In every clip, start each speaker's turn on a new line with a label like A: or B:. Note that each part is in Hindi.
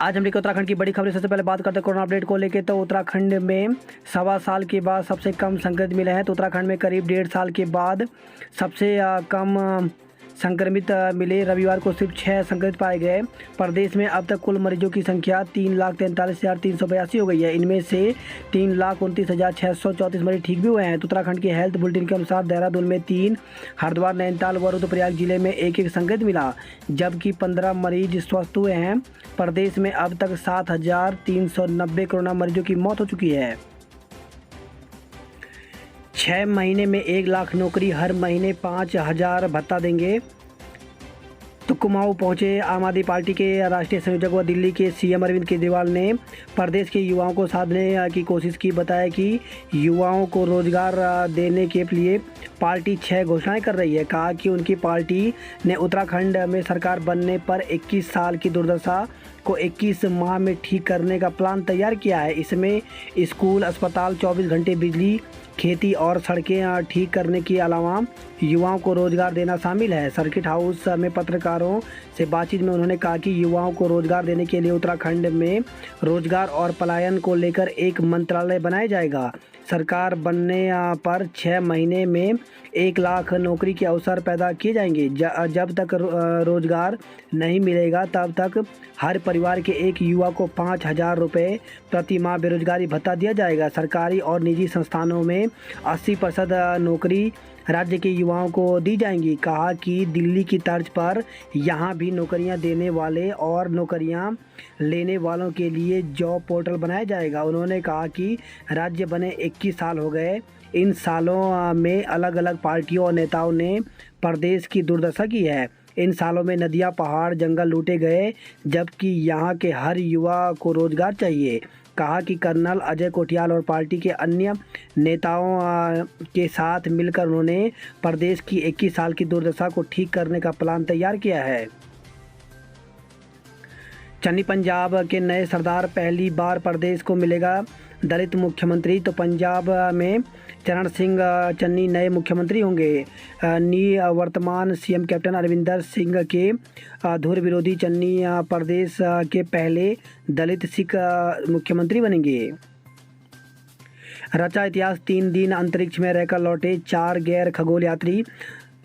A: आज हम देखिए उत्तराखंड की बड़ी खबरें। सबसे पहले बात करते हैं कोरोना अपडेट को लेके। तो उत्तराखंड में 1.25 साल के बाद सबसे कम संक्रमित मिले हैं। तो उत्तराखंड में करीब 1.5 साल के बाद सबसे कम संक्रमित मिले। रविवार को सिर्फ 6 संक्रमित पाए गए। प्रदेश में अब तक कुल मरीजों की संख्या 3,43,382 हो गई है। इनमें से 3,29,634 मरीज ठीक भी हुए हैं। तो उत्तराखंड के हेल्थ बुलेटिन के अनुसार देहरादून में 3, हरिद्वार, नैनीताल व रुद्रप्रयाग जिले में एक संक्रमित मिला, जबकि 15 मरीज स्वस्थ हुए हैं। प्रदेश में अब तक 7,390 कोरोना मरीजों की मौत हो चुकी है। 6 महीने में 1 लाख नौकरी, हर महीने 5,000 भत्ता देंगे। तो कुमाऊं पहुंचे आम आदमी पार्टी के राष्ट्रीय संयोजक व दिल्ली के सीएम अरविंद केजरीवाल ने प्रदेश के युवाओं को साधने की कोशिश की। बताया कि युवाओं को रोजगार देने के लिए पार्टी 6 घोषणाएं कर रही है। कहा कि उनकी पार्टी ने उत्तराखंड में सरकार बनने पर 21 साल की दुर्दशा को 21 माह में ठीक करने का प्लान तैयार किया है। इसमें स्कूल, अस्पताल, 24 घंटे बिजली, खेती और सड़कें ठीक करने के अलावा युवाओं को रोजगार देना शामिल है। सर्किट हाउस में पत्रकारों से बातचीत में उन्होंने कहा कि युवाओं को रोजगार देने के लिए उत्तराखंड में रोजगार और पलायन को लेकर एक मंत्रालय बनाया जाएगा। सरकार बनने पर 6 महीने में 1 लाख नौकरी के अवसर पैदा किए जाएंगे। जब तक रोजगार नहीं मिलेगा तब तक हर परिवार के एक युवा को 5,000 रुपये प्रति माह बेरोजगारी भत्ता दिया जाएगा। सरकारी और निजी संस्थानों में 80% नौकरी राज्य के युवाओं को दी जाएंगी। कहा कि दिल्ली की तर्ज पर यहाँ भी नौकरियाँ देने वाले और नौकरियाँ लेने वालों के लिए जॉब पोर्टल बनाया जाएगा। उन्होंने कहा कि राज्य बने 21 साल हो गए। इन सालों में अलग अलग पार्टियों और नेताओं ने प्रदेश की दुर्दशा की है। इन सालों में नदियाँ, पहाड़, जंगल लूटे गए, जबकि यहाँ के हर युवा को रोजगार चाहिए। कहा कि कर्नल अजय कोठियाल और पार्टी के अन्य नेताओं के साथ मिलकर उन्होंने प्रदेश की 21 साल की दुर्दशा को ठीक करने का प्लान तैयार किया है। चन्नी पंजाब के नए सरदार, पहली बार प्रदेश को मिलेगा दलित मुख्यमंत्री। तो पंजाब में चरण सिंह चन्नी नए मुख्यमंत्री होंगे। वर्तमान सीएम कैप्टन अमरिंदर सिंह के धुर विरोधी चन्नी प्रदेश के पहले दलित सिख मुख्यमंत्री बनेंगे। रचा इतिहास, 3 दिन अंतरिक्ष में रहकर लौटे 4 गैर खगोल यात्री।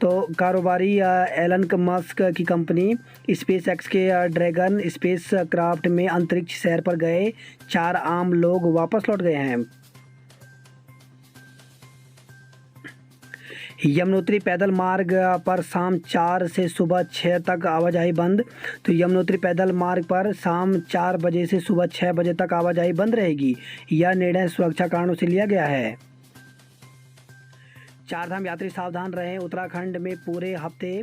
A: तो कारोबारी एलन मस्क की कंपनी स्पेस एक्स के ड्रैगन स्पेस क्राफ्ट में अंतरिक्ष सैर पर गए 4 आम लोग वापस लौट गए हैं। यमुनोत्री पैदल मार्ग पर शाम 4 से सुबह 6 तक आवाजाही बंद। तो यमुनोत्री पैदल मार्ग पर शाम 4 बजे से सुबह 6 बजे तक आवाजाही बंद रहेगी। यह निर्णय सुरक्षा कारणों से लिया गया है। 4 धाम यात्री सावधान रहें। उत्तराखंड में पूरे हफ्ते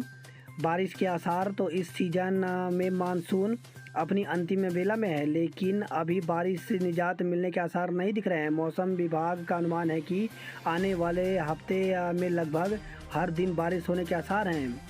A: बारिश के आसार। तो इस सीजन में मानसून अपनी अंतिम बेला में है, लेकिन अभी बारिश से निजात मिलने के आसार नहीं दिख रहे हैं। मौसम विभाग का अनुमान है कि आने वाले हफ्ते में लगभग हर दिन बारिश होने के आसार हैं।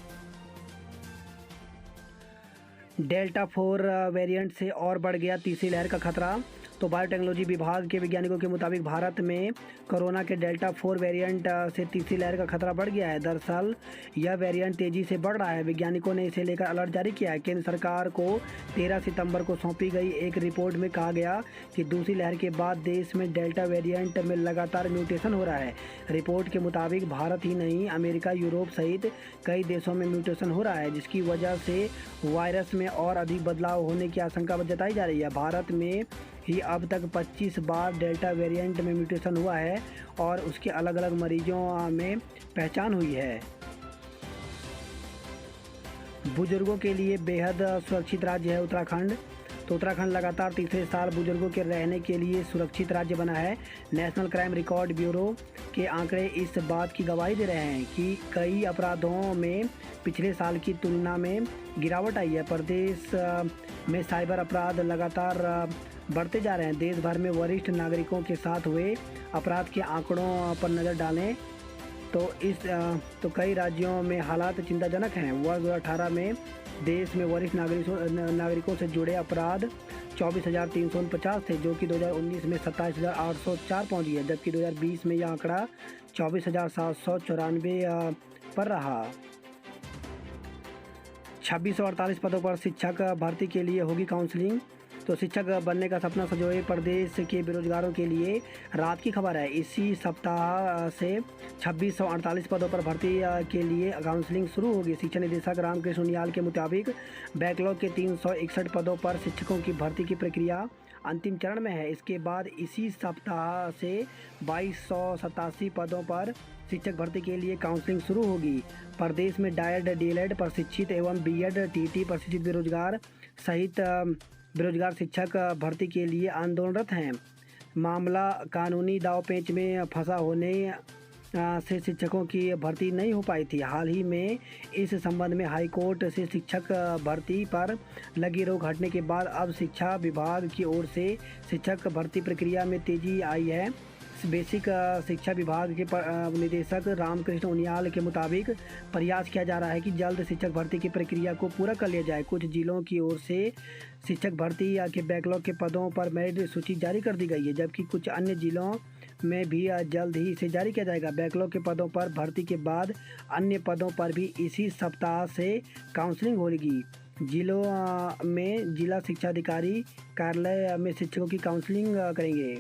A: डेल्टा 4 वेरिएंट से और बढ़ गया तीसरी लहर का खतरा। तो बायोटेक्नोलॉजी विभाग के वैज्ञानिकों के मुताबिक भारत में कोरोना के डेल्टा 4 वेरिएंट से तीसरी लहर का खतरा बढ़ गया है। दरअसल यह वेरिएंट तेज़ी से बढ़ रहा है। वैज्ञानिकों ने इसे लेकर अलर्ट जारी किया है। केंद्र सरकार को 13 सितंबर को सौंपी गई एक रिपोर्ट में कहा गया कि दूसरी लहर के बाद देश में डेल्टा वेरिएंट में लगातार म्यूटेशन हो रहा है। रिपोर्ट के मुताबिक भारत ही नहीं, अमेरिका, यूरोप सहित कई देशों में म्यूटेशन हो रहा है, जिसकी वजह से वायरस में और अधिक बदलाव होने की आशंका जताई जा रही है। भारत में ही अब तक 25 बार डेल्टा वेरिएंट में म्यूटेशन हुआ है और उसके अलग अलग मरीजों में पहचान हुई है। बुजुर्गों के लिए बेहद सुरक्षित राज्य है उत्तराखंड। तो उत्तराखंड लगातार तीसरे साल बुजुर्गों के रहने के लिए सुरक्षित राज्य बना है। नेशनल क्राइम रिकॉर्ड ब्यूरो के आंकड़े इस बात की गवाही दे रहे हैं कि कई अपराधों में पिछले साल की तुलना में गिरावट आई है। प्रदेश में साइबर अपराध लगातार बढ़ते जा रहे हैं। देश भर में वरिष्ठ नागरिकों के साथ हुए अपराध के आंकड़ों पर नज़र डालें तो कई राज्यों में हालात चिंताजनक हैं। वर्ष 2018 में देश में वरिष्ठ नागरिकों से जुड़े अपराध 24,349 थे, जो कि 2019 में 27,804 पहुँच गया, जबकि 2020 में यह आंकड़ा 24,794 पर रहा। 2648 पदों पर शिक्षक भर्ती के लिए होगी काउंसलिंग। तो शिक्षक बनने का सपना संजोए प्रदेश के बेरोजगारों के लिए राहत की खबर है। इसी सप्ताह से 2648 पदों पर भर्ती के लिए काउंसलिंग शुरू होगी। शिक्षा निदेशक रामकृष्ण उनियाल के मुताबिक बैकलॉग के 361 पदों पर शिक्षकों की भर्ती की प्रक्रिया अंतिम चरण में है। इसके बाद इसी सप्ताह से 2287 पदों पर शिक्षक भर्ती के लिए काउंसलिंग शुरू होगी। प्रदेश में डायड डीएलएड प्रशिक्षित एवं बीएड टीटी प्रशिक्षित बेरोजगार सहित बेरोजगार शिक्षक भर्ती के लिए आंदोलनरत हैं। मामला कानूनी दांवपेच में फंसा होने से शिक्षकों की भर्ती नहीं हो पाई थी। हाल ही में इस संबंध में हाईकोर्ट से शिक्षक भर्ती पर लगी रोक हटने के बाद अब शिक्षा विभाग की ओर से शिक्षक भर्ती प्रक्रिया में तेजी आई है। बेसिक शिक्षा विभाग के निदेशक रामकृष्ण उनियाल के मुताबिक प्रयास किया जा रहा है कि जल्द शिक्षक भर्ती की प्रक्रिया को पूरा कर लिया जाए। कुछ जिलों की ओर से शिक्षक भर्ती के बैकलॉग के पदों पर मेरिट सूची जारी कर दी गई है, जबकि कुछ अन्य जिलों में भी जल्द ही इसे जारी किया जाएगा। बैकलॉग के पदों पर भर्ती के बाद अन्य पदों पर भी इसी सप्ताह से काउंसलिंग होगी। जिलों में जिला शिक्षा अधिकारी कार्यालय में शिक्षकों की काउंसलिंग करेंगे।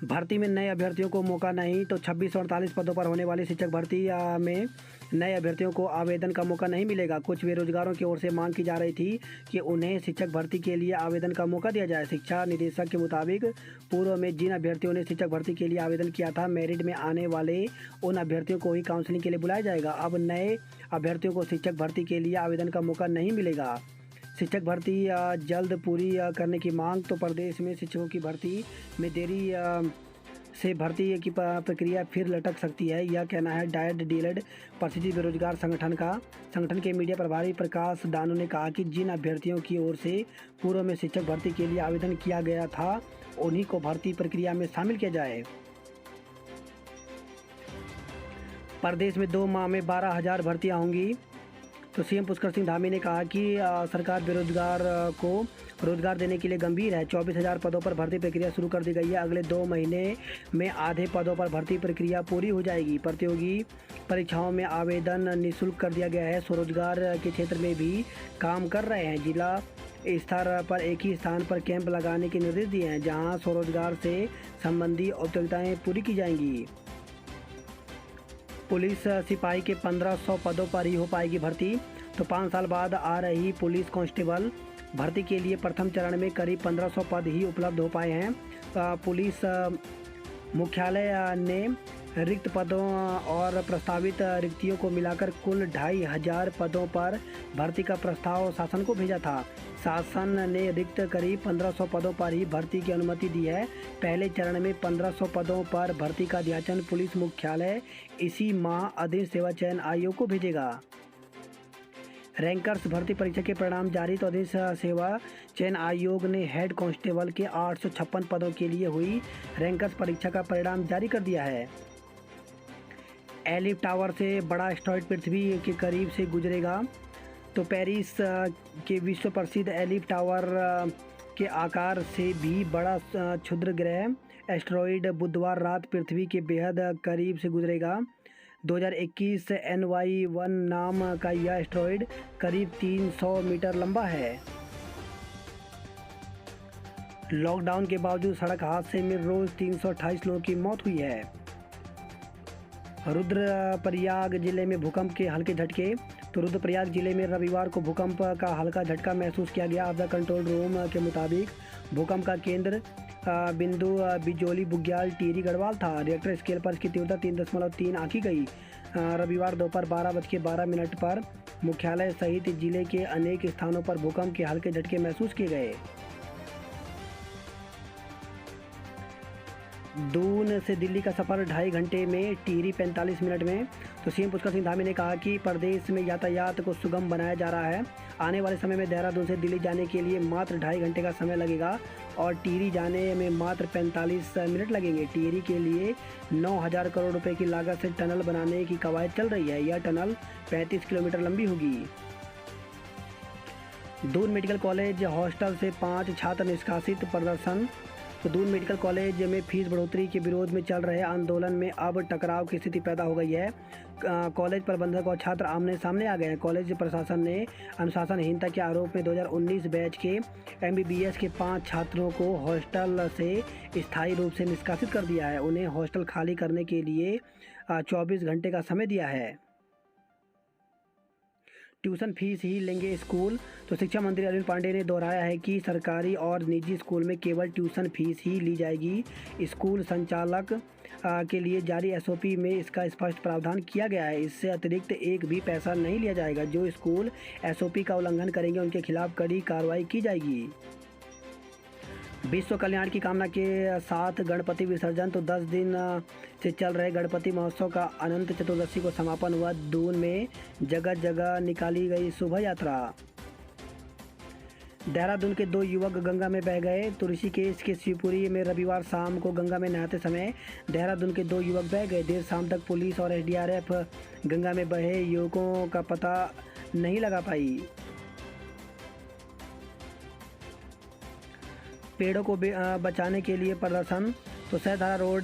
A: भर्ती में नए अभ्यर्थियों को मौका नहीं, तो 2648 पदों पर होने वाली शिक्षक भर्ती में नए अभ्यर्थियों को आवेदन का मौका नहीं मिलेगा। कुछ बेरोजगारों की ओर से मांग की जा रही थी कि उन्हें शिक्षक भर्ती के लिए आवेदन का मौका दिया जाए। शिक्षा निदेशक के मुताबिक पूर्व में जिन अभ्यर्थियों ने शिक्षक भर्ती के लिए आवेदन किया था, मेरिट में आने वाले उन अभ्यर्थियों को ही काउंसलिंग के लिए बुलाया जाएगा। अब नए अभ्यर्थियों को शिक्षक भर्ती के लिए आवेदन का मौका नहीं मिलेगा। शिक्षक भर्ती जल्द पूरी करने की मांग। तो प्रदेश में शिक्षकों की भर्ती में देरी से भर्ती की प्रक्रिया फिर लटक सकती है, यह कहना है डायड डीएलएड प्रशिक्षित बेरोजगार संगठन का। संगठन के मीडिया प्रभारी प्रकाश दानू ने कहा कि जिन अभ्यर्थियों की ओर से पूर्व में शिक्षक भर्ती के लिए आवेदन किया गया था, उन्हीं को भर्ती प्रक्रिया में शामिल किया जाए। प्रदेश में 2 माह में 12,000 भर्तियाँ होंगी। तो सीएम पुष्कर सिंह धामी ने कहा कि सरकार बेरोजगार को रोजगार देने के लिए गंभीर है। 24,000 पदों पर भर्ती प्रक्रिया शुरू कर दी गई है। अगले 2 महीने में आधे पदों पर भर्ती प्रक्रिया पूरी हो जाएगी। प्रतियोगी परीक्षाओं में आवेदन निःशुल्क कर दिया गया है। स्वरोजगार के क्षेत्र में भी काम कर रहे हैं। जिला स्तर पर एक ही स्थान पर कैंप लगाने के निर्देश दिए हैं, जहां स्वरोजगार से संबंधी औपचारिकताएं पूरी की जाएंगी। पुलिस सिपाही के 1500 पदों पर ही हो पाएगी भर्ती। तो 5 साल बाद आ रही पुलिस कांस्टेबल भर्ती के लिए प्रथम चरण में करीब 1500 पद ही उपलब्ध हो पाए हैं। पुलिस मुख्यालय ने रिक्त पदों और प्रस्तावित रिक्तियों को मिलाकर कुल 2500 पदों पर भर्ती का प्रस्ताव शासन को भेजा था। शासन ने रिक्त करीब 1500 पदों पर ही भर्ती की अनुमति दी है। पहले चरण में 1500 पदों पर भर्ती का अध्याचन पुलिस मुख्यालय इसी माह अधीन सेवा चयन आयोग को भेजेगा। रैंकर्स भर्ती परीक्षा के परिणाम जारी। तो अधीन सेवा चयन आयोग ने हेड कांस्टेबल के 856 पदों के लिए हुई रैंकर्स परीक्षा का परिणाम जारी कर दिया है। एलिफ टावर से बड़ा एस्टेरॉयड पृथ्वी के करीब से गुजरेगा। तो पेरिस के विश्व प्रसिद्ध एलिफ टावर के आकार से भी बड़ा क्षुद्र ग्रह एस्टेरॉयड बुधवार रात पृथ्वी के बेहद करीब से गुजरेगा। 2021 NY1 नाम का यह एस्टेरॉयड करीब 300 मीटर लंबा है। लॉकडाउन के बावजूद सड़क हादसे में रोज 328 लोगों की मौत हुई है। रुद्रप्रयाग जिले में भूकंप के हल्के झटके। तो रुद्रप्रयाग जिले में रविवार को भूकंप का हल्का झटका महसूस किया गया। आपदा कंट्रोल रूम के मुताबिक भूकंप का केंद्र बिंदु बिजोली बुग्याल टिहरी गढ़वाल था। रिएक्टर स्केल पर इसकी तीव्रता 3.3 आंकी गई। रविवार दोपहर 12:12 पर मुख्यालय सहित जिले के अनेक स्थानों पर भूकंप के हल्के झटके महसूस किए गए। दून से दिल्ली का सफ़र 2.5 घंटे में, टिहरी 45 मिनट में। तो सीएम पुष्कर सिंह धामी ने कहा कि प्रदेश में यातायात को सुगम बनाया जा रहा है। आने वाले समय में देहरादून से दिल्ली जाने के लिए मात्र 2.5 घंटे का समय लगेगा और टिहरी जाने में मात्र 45 मिनट लगेंगे। टिहरी के लिए 9,000 करोड़ रुपए की लागत से टनल बनाने की कवायद चल रही है। यह टनल 35 किलोमीटर लंबी होगी। दून मेडिकल कॉलेज हॉस्टल से 5 छात्र निष्कासित। प्रदर्शन तो दून मेडिकल कॉलेज में फीस बढ़ोतरी के विरोध में चल रहे आंदोलन में अब टकराव की स्थिति पैदा हो गई है। कॉलेज प्रबंधक और छात्र आमने सामने आ गए हैं। कॉलेज प्रशासन ने अनुशासनहीनता के आरोप में 2019 बैच के MBBS के 5 छात्रों को हॉस्टल से स्थायी रूप से निष्कासित कर दिया है। उन्हें हॉस्टल खाली करने के लिए 24 घंटे का समय दिया है। ट्यूशन फीस ही लेंगे स्कूल। तो शिक्षा मंत्री अरविंद पांडे ने दोहराया है कि सरकारी और निजी स्कूल में केवल ट्यूशन फीस ही ली जाएगी। स्कूल संचालक के लिए जारी SOP में इसका स्पष्ट प्रावधान किया गया है। इससे अतिरिक्त एक भी पैसा नहीं लिया जाएगा। जो स्कूल SOP का उल्लंघन करेंगे उनके खिलाफ कड़ी कार्रवाई की जाएगी। विश्व कल्याण की कामना के साथ गणपति विसर्जन। तो 10 दिन से चल रहे गणपति महोत्सव का अनंत चतुर्दशी को समापन हुआ। दून में जगह जगह निकाली गई शोभा यात्रा। देहरादून के 2 युवक गंगा में बह गए। तो ऋषिकेश के शिवपुरी में रविवार शाम को गंगा में नहाते समय देहरादून के 2 युवक बह गए। देर शाम तक पुलिस और SDRF गंगा में बहे युवकों का पता नहीं लगा पाई। पेड़ों को बचाने के लिए प्रदर्शन। तो सहधारा रोड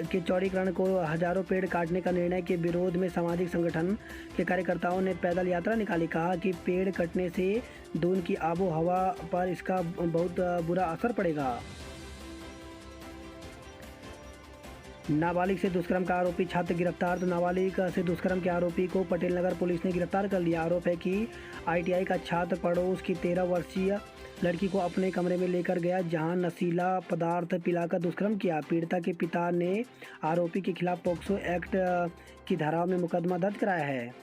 A: के चौड़ीकरण को हजारों पेड़ काटने का निर्णय के विरोध में सामाजिक संगठन के कार्यकर्ताओं ने पैदल यात्रा निकाली। कहा कि पेड़ कटने से दून की आबो हवा पर इसका बहुत बुरा असर पड़ेगा। नाबालिग से दुष्कर्म का आरोपी छात्र गिरफ्तार। तो नाबालिग से दुष्कर्म के आरोपी को पटेल नगर पुलिस ने गिरफ्तार कर लिया। आरोप है कि ITI का छात्र पड़ोस की 13 वर्षीय लड़की को अपने कमरे में लेकर गया, जहां नशीला पदार्थ पिलाकर दुष्कर्म किया। पीड़िता के पिता ने आरोपी के खिलाफ पोक्सो एक्ट की धाराओं में मुकदमा दर्ज कराया है।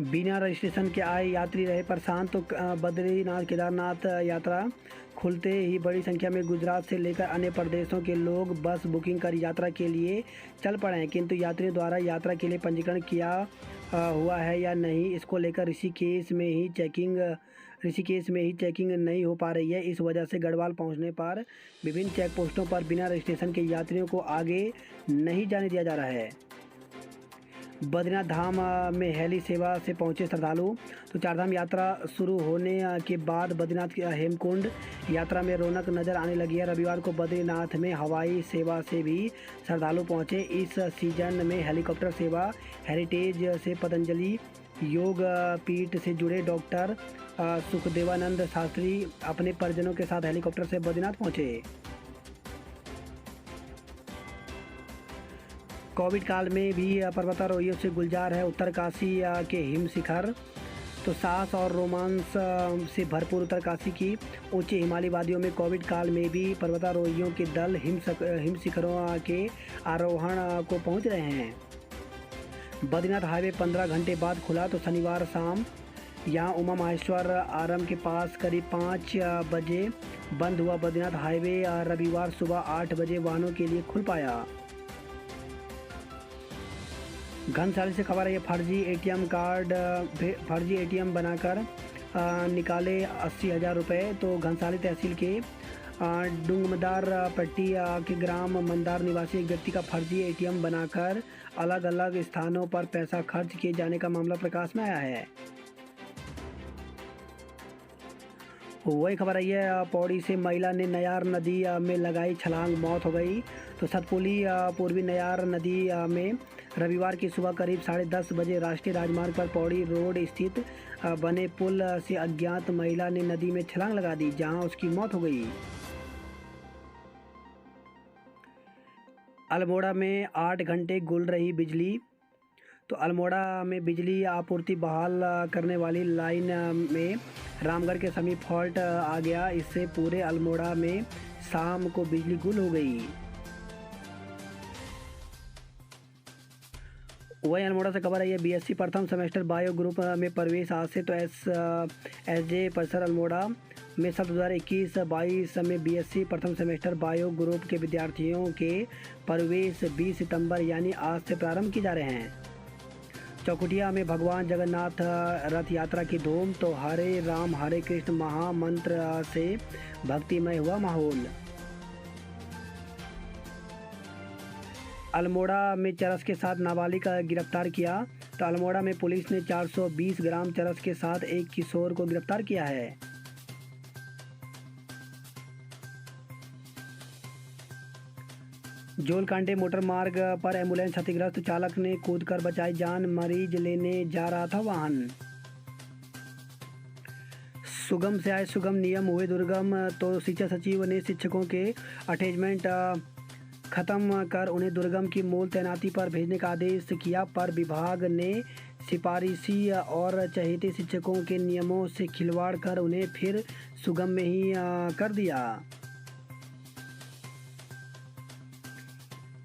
A: बिना रजिस्ट्रेशन के आए यात्री रहे परेशान। तो बद्रीनाथ केदारनाथ यात्रा खुलते ही बड़ी संख्या में गुजरात से लेकर अन्य प्रदेशों के लोग बस बुकिंग कर यात्रा के लिए चल पड़े हैं, किंतु यात्रियों द्वारा यात्रा के लिए पंजीकरण किया हुआ है या नहीं, इसको लेकर ऋषिकेश में ही चेकिंग नहीं हो पा रही है। इस वजह से गढ़वाल पहुंचने पर विभिन्न चेक पोस्टों पर बिना रजिस्ट्रेशन के यात्रियों को आगे नहीं जाने दिया जा रहा है। बद्रीनाथ धाम में हेली सेवा से पहुंचे श्रद्धालु। तो चारधाम यात्रा शुरू होने के बाद बद्रीनाथ हेमकुंड यात्रा में रौनक नजर आने लगी है। रविवार को बद्रीनाथ में हवाई सेवा से भी श्रद्धालु पहुंचे। इस सीजन में हेलीकॉप्टर सेवा हेरिटेज से पतंजलि योग पीठ से जुड़े डॉक्टर सुखदेवानंद शास्त्री अपने परिजनों के साथ हेलीकॉप्टर से बद्रीनाथ पहुंचे। कोविड काल में भी पर्वतारोहियों से गुलजार है उत्तरकाशी के हिम शिखर। तो साहस और रोमांस से भरपूर उत्तरकाशी की ऊंची हिमालयी वादियों में कोविड काल में भी पर्वतारोहियों के दल हिम शिखरों के आरोहण को पहुंच रहे हैं। बद्रीनाथ हाईवे 15 घंटे बाद खुला। तो शनिवार शाम यहां उमा महेश्वर आश्रम के पास करीब 5 बजे बंद हुआ बद्रीनाथ हाईवे। रविवार सुबह 8 बजे वाहनों के लिए खुल पाया। घनसाली से खबर है, फर्जी ATM बनाकर निकाले 80,000 रुपये। तो घनसाली तहसील के डुंगमदार पट्टी के ग्राम मंदार निवासी एक व्यक्ति का फर्जी ATM बनाकर अलग अलग स्थानों पर पैसा खर्च किए जाने का मामला प्रकाश में आया है। वही खबर आई है, पौड़ी से महिला ने नयार नदी में लगाई छलांग, मौत हो गई। तो सतपुली पूर्वी नयार नदी में रविवार की सुबह करीब 10:30 बजे राष्ट्रीय राजमार्ग पर पौड़ी रोड स्थित बने पुल से अज्ञात महिला ने नदी में छलांग लगा दी, जहां उसकी मौत हो गई। अल्मोड़ा में 8 घंटे गुल रही बिजली। तो अल्मोड़ा में बिजली आपूर्ति बहाल करने वाली लाइन में रामगढ़ के समीप फॉल्ट आ गया। इससे पूरे अल्मोड़ा में शाम को बिजली गुल हो गई। वही अल्मोड़ा से खबर है, BSc प्रथम सेमेस्टर बायो ग्रुप में प्रवेश आज से। तो SJ परिसर अल्मोड़ा में सत्र 2021-22 में BSc प्रथम सेमेस्टर बायो ग्रुप के विद्यार्थियों के प्रवेश 20 सितंबर यानी आज से प्रारंभ किए जा रहे हैं। चौकुटिया में भगवान जगन्नाथ रथ यात्रा की धूम। तो हरे राम हरे कृष्ण महामंत्र से भक्तिमय हुआ माहौल। अल्मोड़ा में चरस के साथ नाबालिग का गिरफ्तार किया। तो अल्मोड़ा में पुलिस ने 420 ग्राम चरस के साथ एक किशोर को गिरफ्तार किया है। जोलकांडे मोटर मार्ग पर एम्बुलेंस क्षतिग्रस्त, चालक ने कूदकर बचाई जान, मरीज लेने जा रहा था वाहन। सुगम से आए सुगम, नियम हुए दुर्गम, तो शिक्षा सचिव ने शिक्षकों के अटैचमेंट खत्म कर उन्हें दुर्गम की मूल तैनाती पर भेजने का आदेश किया, पर विभाग ने सिफारिशी और चहेते शिक्षकों के नियमों से खिलवाड़ कर उन्हें फिर सुगम में ही कर दिया।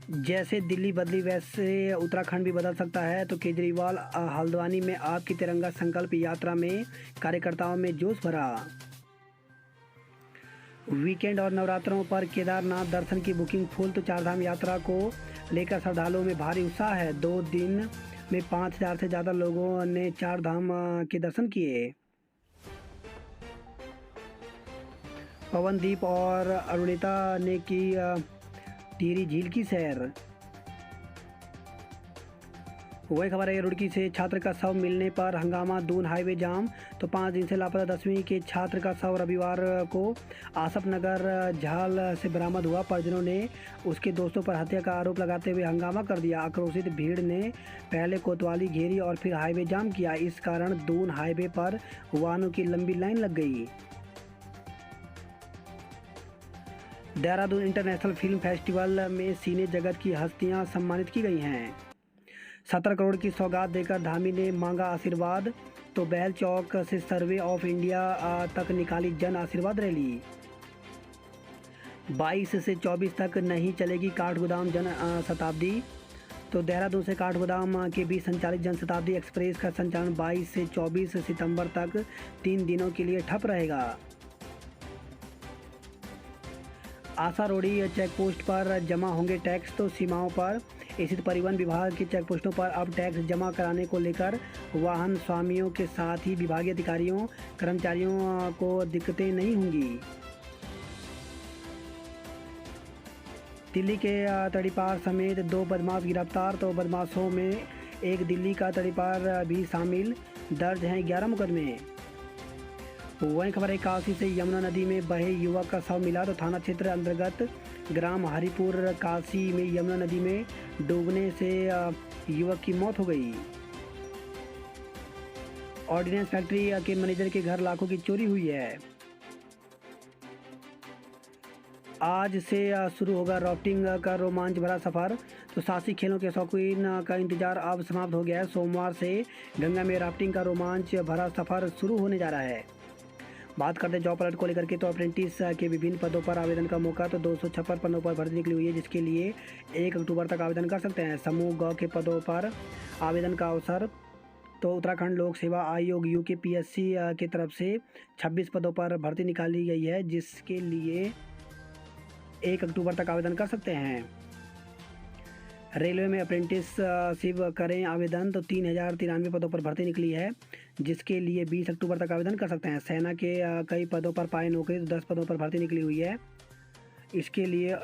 A: जैसे दिल्ली बदली वैसे उत्तराखंड भी बदल सकता है, तो केजरीवाल हल्द्वानी में आपकी तिरंगा संकल्प यात्रा में कार्यकर्ताओं में जोश भरा। वीकेंड और नवरात्रों पर केदारनाथ दर्शन की बुकिंग फुल, तो चारधाम यात्रा को लेकर श्रद्धालुओं में भारी उत्साह है। 2 दिन में 5,000 से ज़्यादा लोगों ने चारधाम के दर्शन किए। पवनदीप और अरुणिता ने की टिहरी झील की सैर। वही खबर है रुड़की से छात्र का शव मिलने पर हंगामा, दून हाईवे जाम, तो 5 दिन से लापता 10वीं के छात्र का शव रविवार को आसफ नगर झाल से बरामद हुआ। परिजनों ने उसके दोस्तों पर हत्या का आरोप लगाते हुए हंगामा कर दिया। आक्रोशित भीड़ ने पहले कोतवाली घेरी और फिर हाईवे जाम किया। इस कारण दून हाईवे पर वाहनों की लंबी लाइन लग गई। देहरादून इंटरनेशनल फिल्म फेस्टिवल में सिने जगत की हस्तियां सम्मानित की गई हैं। 17 करोड़ की सौगात देकर धामी ने मांगा आशीर्वाद, तो बहल चौक से सर्वे ऑफ इंडिया तक निकाली जन आशीर्वाद रैली। 22 से 24 तक नहीं चलेगी काठगोदाम जन शताब्दी, तो देहरादून से काठगोदाम के बीच संचालित जन शताब्दी एक्सप्रेस का संचालन 22 से 24 सितंबर तक 3 दिनों के लिए ठप रहेगा। आशारोड़ी चेकपोस्ट पर जमा होंगे टैक्स, तो सीमाओं पर स्थित परिवहन विभाग के चेकपोस्टों पर अब टैक्स जमा कराने को लेकर वाहन स्वामियों के साथ ही विभागीय अधिकारियों कर्मचारियों को दिक्कतें नहीं होंगी। दिल्ली के तड़ीपार समेत 2 बदमाश गिरफ्तार, तो बदमाशों में एक दिल्ली का तड़ीपार भी शामिल, दर्ज हैं 11 मुकदमे। वहीं खबर है काशी से यमुना नदी में बहे युवक का शव मिला, तो थाना क्षेत्र अंतर्गत ग्राम हरिपुर काशी में यमुना नदी में डूबने से युवक की मौत हो गई। ऑर्डिनेंस फैक्ट्री के मैनेजर के घर लाखों की चोरी हुई है। आज से शुरू होगा राफ्टिंग का रोमांच भरा सफर, तो साहसिक खेलों के शौकीन का इंतजार अब समाप्त हो गया है। सोमवार से गंगा में राफ्टिंग का रोमांच भरा सफर शुरू होने जा रहा है। बात करते हैं जॉब अलर्ट को लेकर के, तो अप्रेंटिस के विभिन्न पदों पर आवेदन का मौका, तो 256 पदों पर भर्ती निकली हुई है, जिसके लिए 1 अक्टूबर तक आवेदन कर सकते हैं। समूह ग के पदों पर आवेदन का अवसर, तो उत्तराखंड लोक सेवा आयोग यूकेपीएससी की तरफ से 26 पदों पर भर्ती निकाली गई है, जिसके लिए 1 अक्टूबर तक आवेदन कर सकते हैं। रेलवे में अप्रेंटिसशिप करें आवेदन, तो 3093 पदों पर भर्ती निकली है, जिसके लिए 20 अक्टूबर तक आवेदन कर सकते हैं। सेना के कई पदों पर पाए नौकरी, तो 10 पदों पर भर्ती निकली हुई है, इसके लिए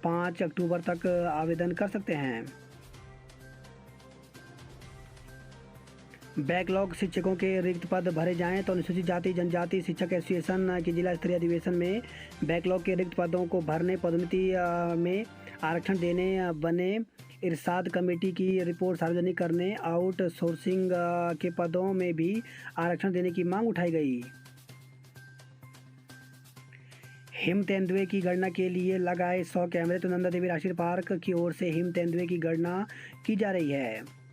A: 5 अक्टूबर तक आवेदन कर सकते हैं। बैकलॉग शिक्षकों के रिक्त पद भरे जाएं, तो अनुसूचित जाति जनजाति शिक्षक एसोसिएशन की जिला स्तरीय अधिवेशन में बैकलॉग के रिक्त पदों को भरने, पदोन्नति में आरक्षण देने, बने इरशाद कमेटी की रिपोर्ट सार्वजनिक करने, आउटसोर्सिंग के पदों में भी आरक्षण देने की मांग उठाई गई। हिम तेंदुए की गणना के लिए लगाए 100 कैमरे, तो नंदा देवी राष्ट्रीय पार्क की ओर से हिम तेंदुए की गणना की जा रही है।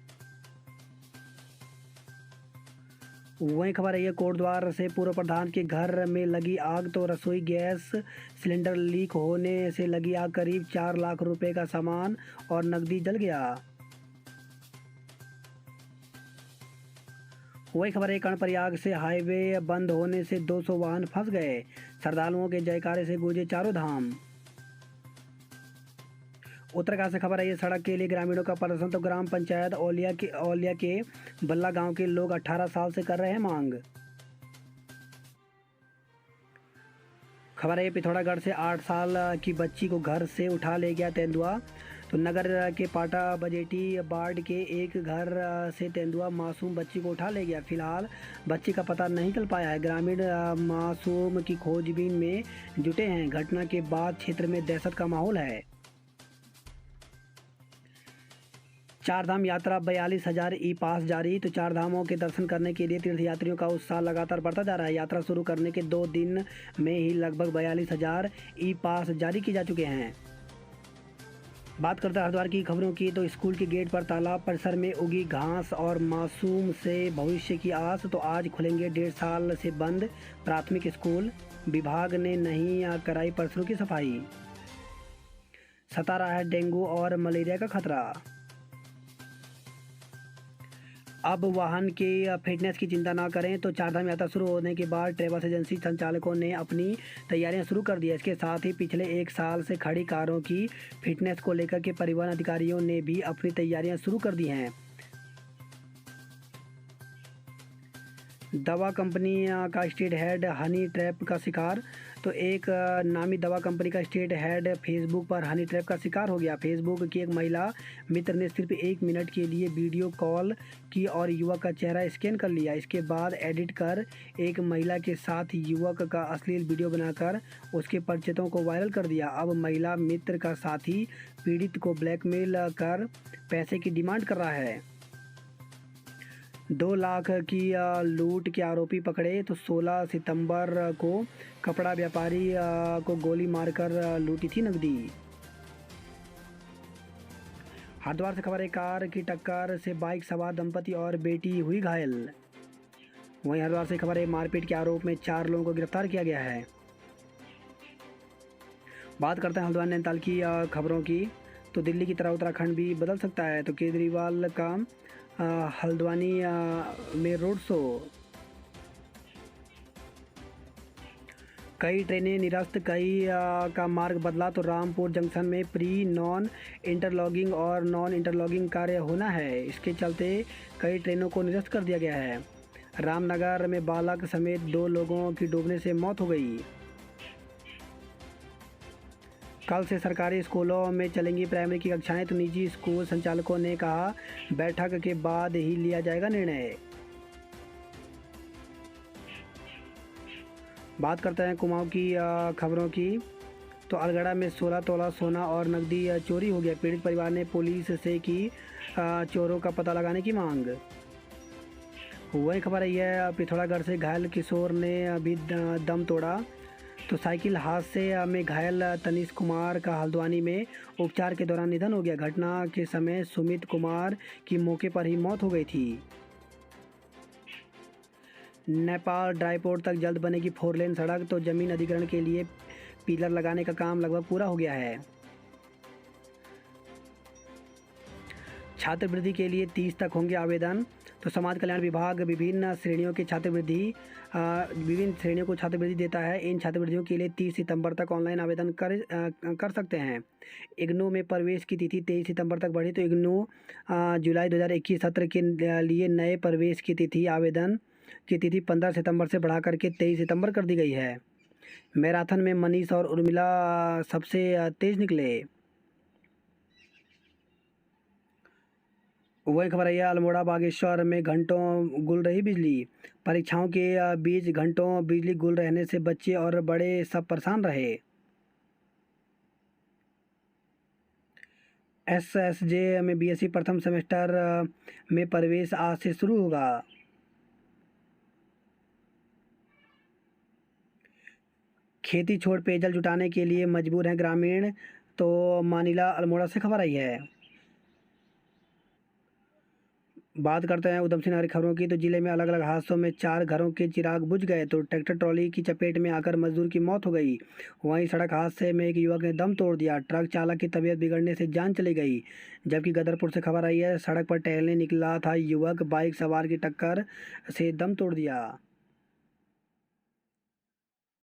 A: वहीं खबर है कोटद्वार से पूर्व प्रधान के घर में लगी आग, तो रसोई गैस सिलेंडर लीक होने से लगी आग, करीब 4 लाख रुपए का सामान और नकदी जल गया। वही खबर है कर्णप्रयाग से हाईवे बंद होने से 200 वाहन फंस गए, श्रद्धालुओं के जयकारे से गूंजे चारों धाम। उत्तराखंड से खबर है सड़क के लिए ग्रामीणों का प्रदर्शन, तो ग्राम पंचायत औलिया के बल्ला गांव के लोग 18 साल से कर रहे हैं मांग। खबर है पिथौरागढ़ से 8 साल की बच्ची को घर से उठा ले गया तेंदुआ, तो नगर के पाटा बजेटी वार्ड के एक घर से तेंदुआ मासूम बच्ची को उठा ले गया। फिलहाल बच्ची का पता नहीं चल पाया है। ग्रामीण मासूम की खोजबीन में जुटे हैं। घटना के बाद क्षेत्र में दहशत का माहौल है। चारधाम यात्रा 42,000 ई पास जारी। तो चार धामों के दर्शन करने के लिए तीर्थयात्रियों का उत्साह लगातार बढ़ता जा रहा है। यात्रा शुरू करने के 2 दिन में ही लगभग 42,000 ई पास जारी किए जा चुके हैं। बात करते हैं हरिद्वार की खबरों की। तो स्कूल के गेट पर तालाब परिसर में उगी घास और मासूम से भविष्य की आस। तो आज खुलेंगे 1.5 साल से बंद प्राथमिक स्कूल। विभाग ने नहीं कराई परिसरों की सफाई। सता रहा है डेंगू और मलेरिया का खतरा। अब वाहन के फिटनेस की चिंता ना करें। तो चारधाम यात्रा शुरू होने के बाद ट्रैवल एजेंसी संचालकों ने अपनी तैयारियां शुरू कर दी है। इसके साथ ही पिछले 1 साल से खड़ी कारों की फिटनेस को लेकर के परिवहन अधिकारियों ने भी अपनी तैयारियां शुरू कर दी हैं। दवा कंपनी का स्टेट हेड हनी ट्रैप का शिकार। तो एक नामी दवा कंपनी का स्टेट हेड फेसबुक पर हनी ट्रैप का शिकार हो गया। फेसबुक की एक महिला मित्र ने सिर्फ 1 मिनट के लिए वीडियो कॉल की और युवक का चेहरा स्कैन कर लिया। इसके बाद एडिट कर एक महिला के साथ युवक का अश्लील वीडियो बनाकर उसके परिचितों को वायरल कर दिया। अब महिला मित्र का साथी पीड़ित को ब्लैकमेल कर पैसे की डिमांड कर रहा है। 2 लाख की लूट के आरोपी पकड़े। तो 16 सितंबर को कपड़ा व्यापारी को गोली मारकर लूटी थी नकदी। हरिद्वार से खबर है, कार की टक्कर से बाइक सवार दंपति और बेटी हुई घायल। वहीं हरिद्वार से खबर है, मारपीट के आरोप में 4 लोगों को गिरफ्तार किया गया है। बात करते हैं हल्द्वानी नैनीताल की खबरों की। तो दिल्ली की तरह उत्तराखंड भी बदल सकता है। तो केजरीवाल का हल्द्वानी में रोड शो। कई ट्रेनें निरस्त, कई का मार्ग बदला। तो रामपुर जंक्शन में प्री नॉन इंटरलॉगिंग और नॉन इंटरलॉगिंग कार्य होना है। इसके चलते कई ट्रेनों को निरस्त कर दिया गया है। रामनगर में बालक समेत 2 लोगों की डूबने से मौत हो गई। कल से सरकारी स्कूलों में चलेंगी प्राइमरी की कक्षाएं। तो निजी स्कूल संचालकों ने कहा बैठक के बाद ही लिया जाएगा निर्णय। बात करते हैं कुमाऊं की खबरों की। तो अलगड़ा में 16 तोला सोना और नकदी चोरी हो गया। पीड़ित परिवार ने पुलिस से की चोरों का पता लगाने की मांग। वही खबर है, पिथौरागढ़ से घायल किशोर ने अभी दम तोड़ा। तो साइकिल हादसे में घायल तनीश कुमार का हल्द्वानी में उपचार के दौरान निधन हो गया। घटना के समय सुमित कुमार की मौके पर ही मौत हो गई थी। नेपाल ड्राईपोर्ट तक जल्द बनेगी 4 लेन सड़क। तो जमीन अधिग्रहण के लिए पिलर लगाने का काम लगभग पूरा हो गया है। छात्रवृत्ति के लिए 30 तक होंगे आवेदन। तो समाज कल्याण विभाग विभिन्न श्रेणियों को छात्रवृत्ति देता है। इन छात्रवृत्तियों के लिए 30 सितंबर तक ऑनलाइन आवेदन कर सकते हैं। इग्नू में प्रवेश की तिथि 23 सितंबर तक बढ़ी। तो इग्नू जुलाई 2021 सत्र के लिए नए प्रवेश की तिथि आवेदन की तिथि 15 सितंबर से बढ़ा करके 23 सितंबर कर दी गई है। मैराथन में मनीष और उर्मिला सबसे तेज निकले। वही खबर है, अल्मोड़ा बागेश्वर में घंटों गुल रही बिजली। परीक्षाओं के बीच घंटों बिजली गुल रहने से बच्चे और बड़े सब परेशान रहे। एसएसजे में बीएससी प्रथम सेमेस्टर में प्रवेश आज से शुरू होगा। खेती छोड़ पेयजल जुटाने के लिए मजबूर हैं ग्रामीण। तो मानिला अल्मोड़ा से खबर आई है। बात करते हैं उधम सिंह नगर खबरों की। तो जिले में अलग अलग हादसों में 4 घरों के चिराग बुझ गए। तो ट्रैक्टर ट्रॉली की चपेट में आकर मजदूर की मौत हो गई। वहीं सड़क हादसे में एक युवक ने दम तोड़ दिया। ट्रक चालक की तबीयत बिगड़ने से जान चली गई। जबकि गदरपुर से खबर आई है, सड़क पर टहलने निकला था युवक, बाइक सवार की टक्कर से दम तोड़ दिया।